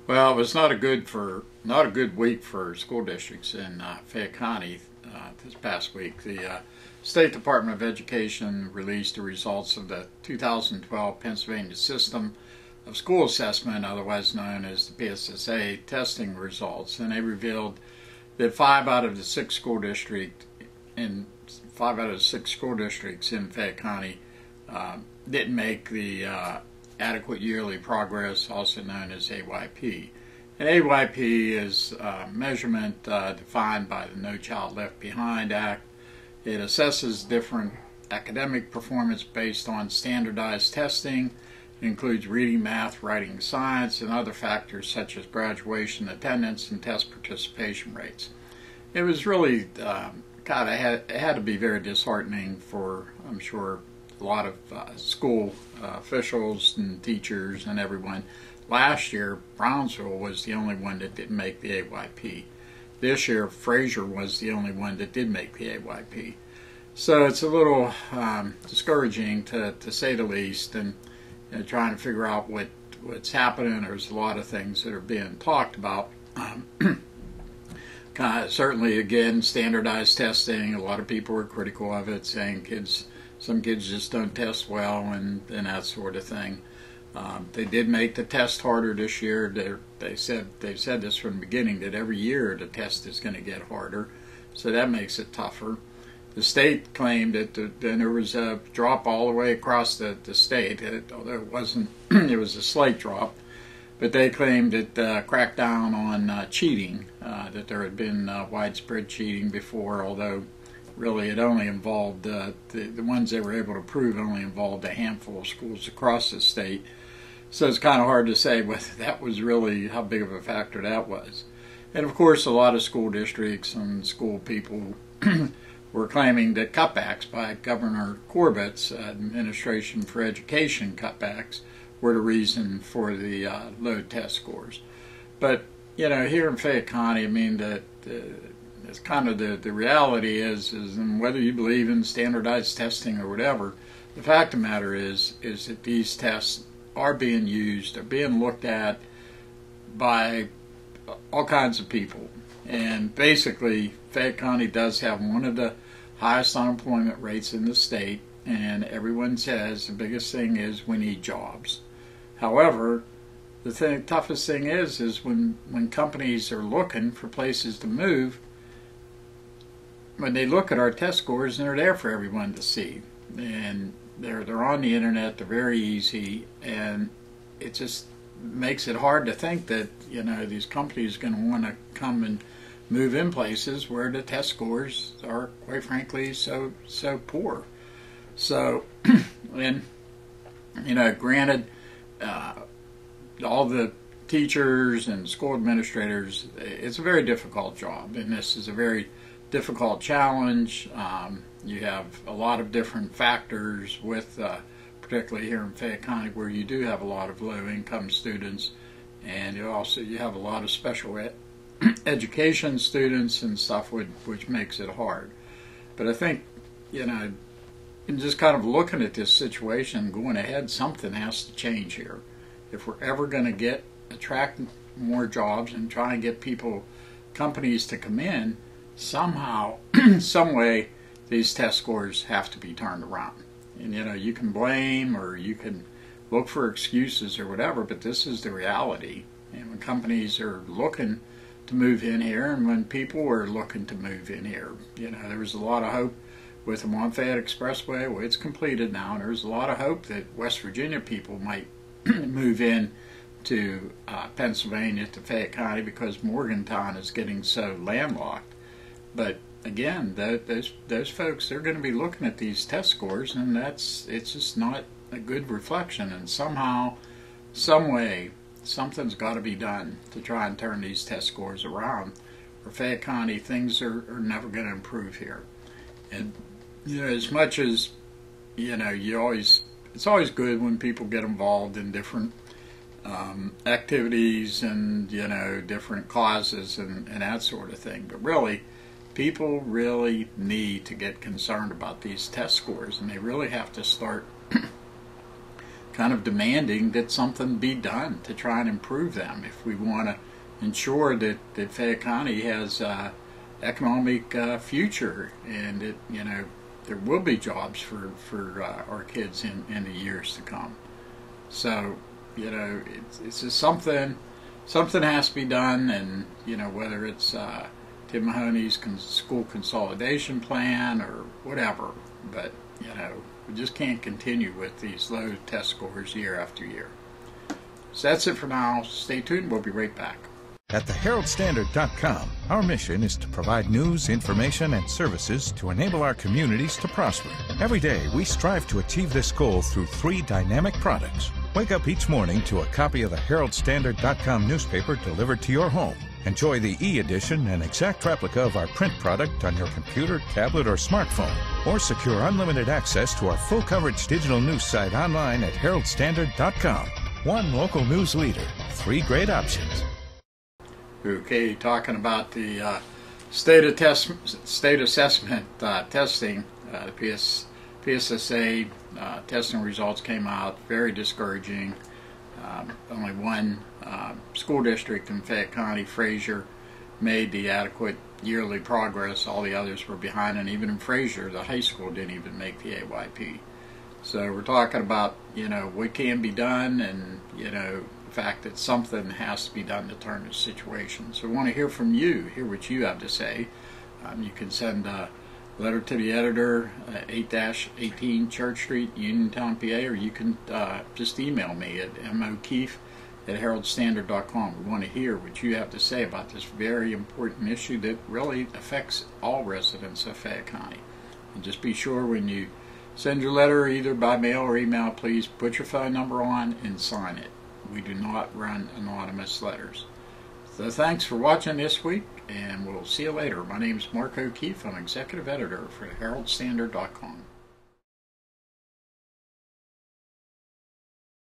Well, it was not a good week for school districts in Fayette County this past week. The State Department of Education released the results of the 2012 Pennsylvania System of School Assessment, otherwise known as the PSSA testing results, and they revealed that five out of the six school districts in Fayette County didn't make the adequate yearly progress, also known as AYP. And AYP is a measurement defined by the No Child Left Behind Act. It assesses different academic performance based on standardized testing. It includes reading, math, writing, science, and other factors such as graduation attendance and test participation rates. It was really it had to be very disheartening for, I'm sure, a lot of school officials and teachers and everyone. Last year, Brownsville was the only one that didn't make the AYP. This year, Fraser was the only one that did make the AYP. So it's a little discouraging to say the least, and trying to figure out what's happening. There's a lot of things that are being talked about. Certainly, again, standardized testing. A lot of people are critical of it, saying some kids just don't test well and that sort of thing. They did make the test harder this year. They've said this from the beginning, that every year the test is going to get harder, so that makes it tougher. The state claimed that there was a drop all the way across the state, although it wasn't. It was a slight drop, but they claimed it cracked down on cheating, that there had been widespread cheating before, although really it only involved, the ones they were able to prove only involved a handful of schools across the state. So it's kind of hard to say whether that was really, how big of a factor that was. And of course, a lot of school districts and school people were claiming that cutbacks by Governor Corbett's administration for education cutbacks were the reason for the low test scores. But, here in Fayette County, I mean, it's kind of the reality is and whether you believe in standardized testing or whatever, the fact of the matter is that these tests are being used, are being looked at by all kinds of people. And basically, Fayette County does have one of the highest unemployment rates in the state, and everyone says the biggest thing is we need jobs. However, the toughest thing is when companies are looking for places to move, when they look at our test scores, and they're there for everyone to see, and they're on the internet, they're very easy, and it just makes it hard to think that these companies are going to want to come and move in places where the test scores are, quite frankly, so poor. So, and granted, all the teachers and school administrators, it's a very difficult job, and this is a very difficult challenge. You have a lot of different factors with, particularly here in Fayette County, where you do have a lot of low-income students, and you have a lot of special education students and stuff, which makes it hard. But I think, in just kind of looking at this situation, going ahead, something has to change here. If we're ever going to attract more jobs and try and get companies to come in, somehow, some way, these test scores have to be turned around. And you can blame or you can look for excuses or whatever, but this is the reality. And when companies are looking to move in here, and when people are looking to move in here, there was a lot of hope with the Fayette Expressway. Well, it's completed now, and there's a lot of hope that West Virginia people might move in to Pennsylvania, to Fayette County, because Morgantown is getting so landlocked. But again, those folks, they're going to be looking at these test scores, and it's just not a good reflection. And somehow, some way, something's got to be done to try and turn these test scores around. For Fayette County, things are never going to improve here. And as much as it's always good when people get involved in different activities and different causes and that sort of thing. But really, people really need to get concerned about these test scores, and they really have to start kind of demanding that something be done to try and improve them if we want to ensure that Fayette County has economic future, and that, you know, there will be jobs for our kids in the years to come. So, you know, it's just something has to be done, and, you know, whether it's Tim Mahoney's school consolidation plan or whatever, but, you know, we just can't continue with these low test scores year after year. So that's it for now. Stay tuned. We'll be right back. At the Herald-Standard.com, our mission is to provide news, information, and services to enable our communities to prosper. Every day, we strive to achieve this goal through 3 dynamic products. Wake up each morning to a copy of the Herald-Standard.com newspaper delivered to your home. Enjoy the e-edition and exact replica of our print product on your computer, tablet, or smartphone. Or secure unlimited access to our full-coverage digital news site online at Herald-Standard.com. One local news leader, 3 great options. Okay, talking about the state assessment testing, the PSSA testing results came out very discouraging. Only one school district in Fayette County, Fraser, made the adequate yearly progress. All the others were behind, and even in Fraser, the high school didn't even make the AYP. So we're talking about, you know, what can be done, and, you know, the fact that something has to be done to turn the situation. So we want to hear from you, hear what you have to say. You can send a letter to the editor, 8-18 Church Street, Uniontown, PA, or you can just email me at mokeefe@heraldstandard.com. We want to hear what you have to say about this very important issue that really affects all residents of Fayette County. And just be sure when you send your letter, either by mail or email, please put your phone number on and sign it. We do not run anonymous letters. So thanks for watching this week, and we'll see you later. My name is Mark O'Keefe. I'm Executive Editor for Herald-Standard.com.